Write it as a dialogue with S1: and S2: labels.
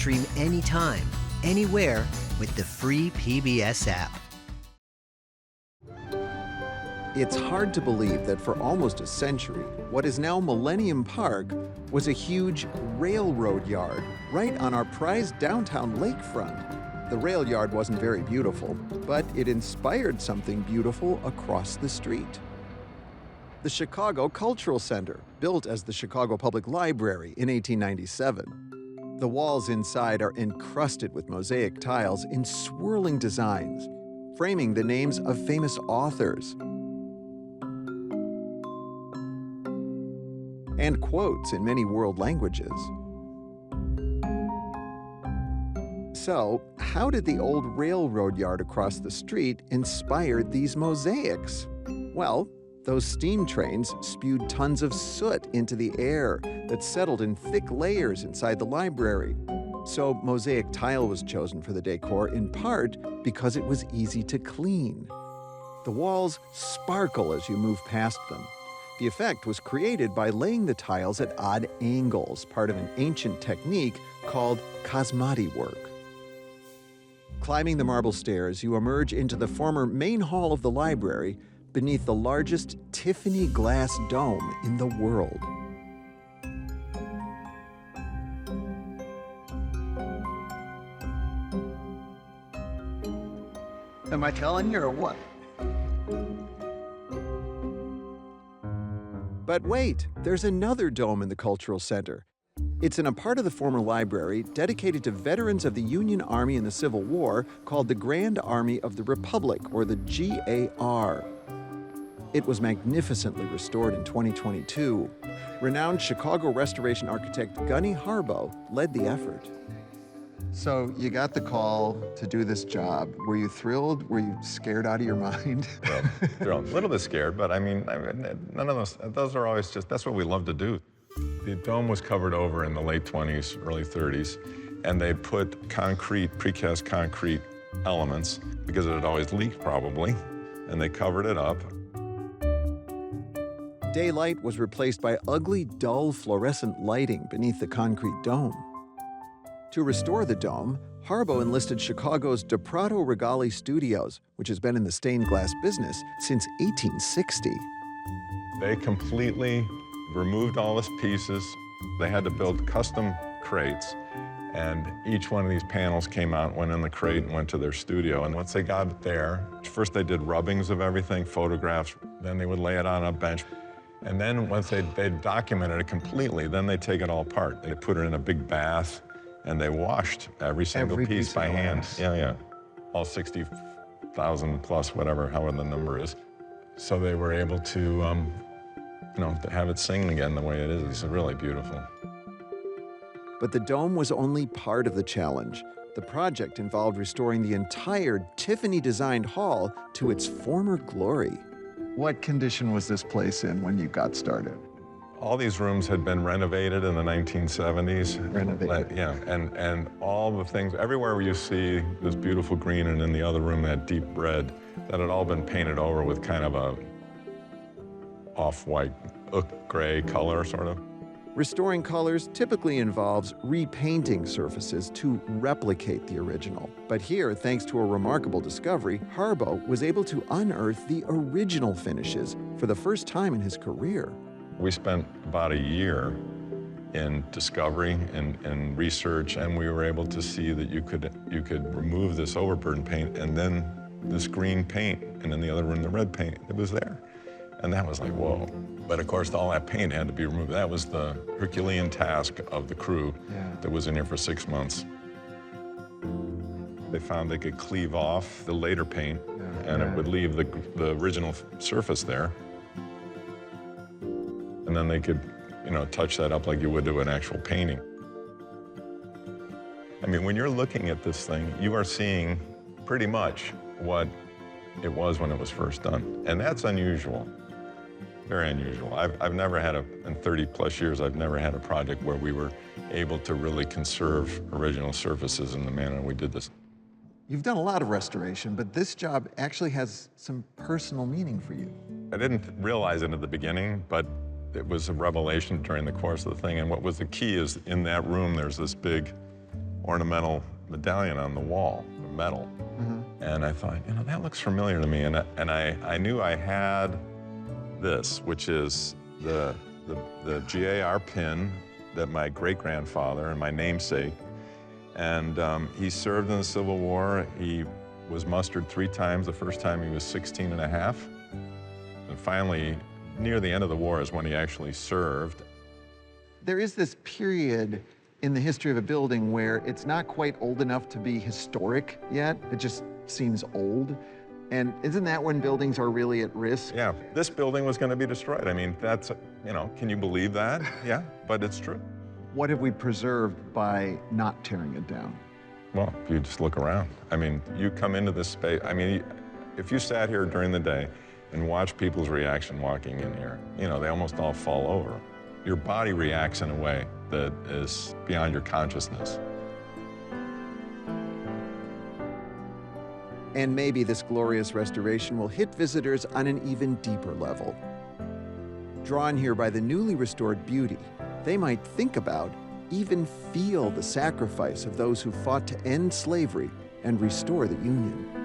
S1: stream anytime, anywhere with the free PBS app.
S2: It's hard to believe that for almost a century, what is now Millennium Park was a huge railroad yard right on our prized downtown lakefront. The rail yard wasn't very beautiful, but it inspired something beautiful across the street. The Chicago Cultural Center, built as the Chicago Public Library in 1897. The walls inside are encrusted with mosaic tiles in swirling designs, framing the names of famous authors and quotes in many world languages. So, how did the old railroad yard across the street inspire these mosaics? Well, those steam trains spewed tons of soot into the air that settled in thick layers inside the library. So mosaic tile was chosen for the decor in part because it was easy to clean. The walls sparkle as you move past them. The effect was created by laying the tiles at odd angles, part of an ancient technique called kosmati work. Climbing the marble stairs, you emerge into the former main hall of the library beneath the largest Tiffany Glass dome in the world.
S3: Am I telling you or what?
S2: But wait, there's another dome in the Cultural Center. It's in a part of the former library dedicated to veterans of the Union Army in the Civil War called the Grand Army of the Republic, or the G.A.R. It was magnificently restored in 2022. Renowned Chicago restoration architect Gunny Harbaugh led the effort. So you got the call to do this job. Were you thrilled? Were you scared out of your mind?
S4: Thrilled. A little bit scared, but I mean, none of those are always just, that's what we love to do. The dome was covered over in the late 20s, early 30s, and they put concrete, precast concrete elements, because it had always leaked probably, and they covered it up.
S2: Daylight was replaced by ugly, dull fluorescent lighting beneath the concrete dome. To restore the dome, Harbaugh enlisted Chicago's DePrato Regali Studios, which has been in the stained glass business since 1860.
S4: They completely removed all the pieces. They had to build custom crates, and each one of these panels came out, went in the crate, and went to their studio. And once they got it there, first they did rubbings of everything, photographs, then they would lay it on a bench. And then once they documented it completely, then they take it all apart. They put it in a big bath, and they washed every single piece by hand. Yeah. All 60,000 plus, whatever, however the number is. So they were able to, to have it sing again the way it is. It's really beautiful.
S2: But the dome was only part of the challenge. The project involved restoring the entire Tiffany-designed hall to its former glory. What condition was this place in when you got started?
S4: All these rooms had been renovated in the 1970s.
S2: Renovated.
S4: Yeah, and all the things, everywhere where you see this beautiful green, and in the other room that deep red, that had all been painted over with kind of a off-white, gray color, sort of.
S2: Restoring colors typically involves repainting surfaces to replicate the original. But here, thanks to a remarkable discovery, Harbaugh was able to unearth the original finishes for the first time in his career.
S4: We spent about a year in discovery and research, and we were able to see that you could remove this overburden paint, and then this green paint, and in the other room the red paint, it was there. And that was like, whoa. But of course, all that paint had to be removed. That was the Herculean task of the crew that was in here for 6 months. They found they could cleave off the later paint, and it would leave the original surface there. And then they could, touch that up like you would to an actual painting. I mean, when you're looking at this thing, you are seeing pretty much what it was when it was first done. And that's unusual, very unusual. I've never had in 30 plus years, I've never had a project where we were able to really conserve original surfaces in the manner we did this.
S2: You've done a lot of restoration, but this job actually has some personal meaning for you.
S4: I didn't realize it at the beginning, but it was a revelation during the course of the thing. And what was the key is in that room, there's this big ornamental medallion on the wall, metal. And I thought, you know, that looks familiar to me. And I knew I had this, which is the G.A.R. pin that my great-grandfather and my namesake, and he served in the Civil War. He was mustered 3 times. The first time he was 16 and a half. And finally, near the end of the war is when he actually served.
S2: There is this period in the history of a building where it's not quite old enough to be historic yet. It just seems old. And isn't that when buildings are really at risk?
S4: Yeah, this building was going to be destroyed. I mean, that's, you know, can you believe that? Yeah, but it's true.
S2: What have we preserved by not tearing it down?
S4: Well, if you just look around. I mean, you come into this space, I mean, if you sat here during the day and watched people's reaction walking in here, you know, they almost all fall over. Your body reacts in a way that is beyond your consciousness.
S2: And maybe this glorious restoration will hit visitors on an even deeper level. Drawn here by the newly restored beauty, they might think about, even feel the sacrifice of those who fought to end slavery and restore the Union.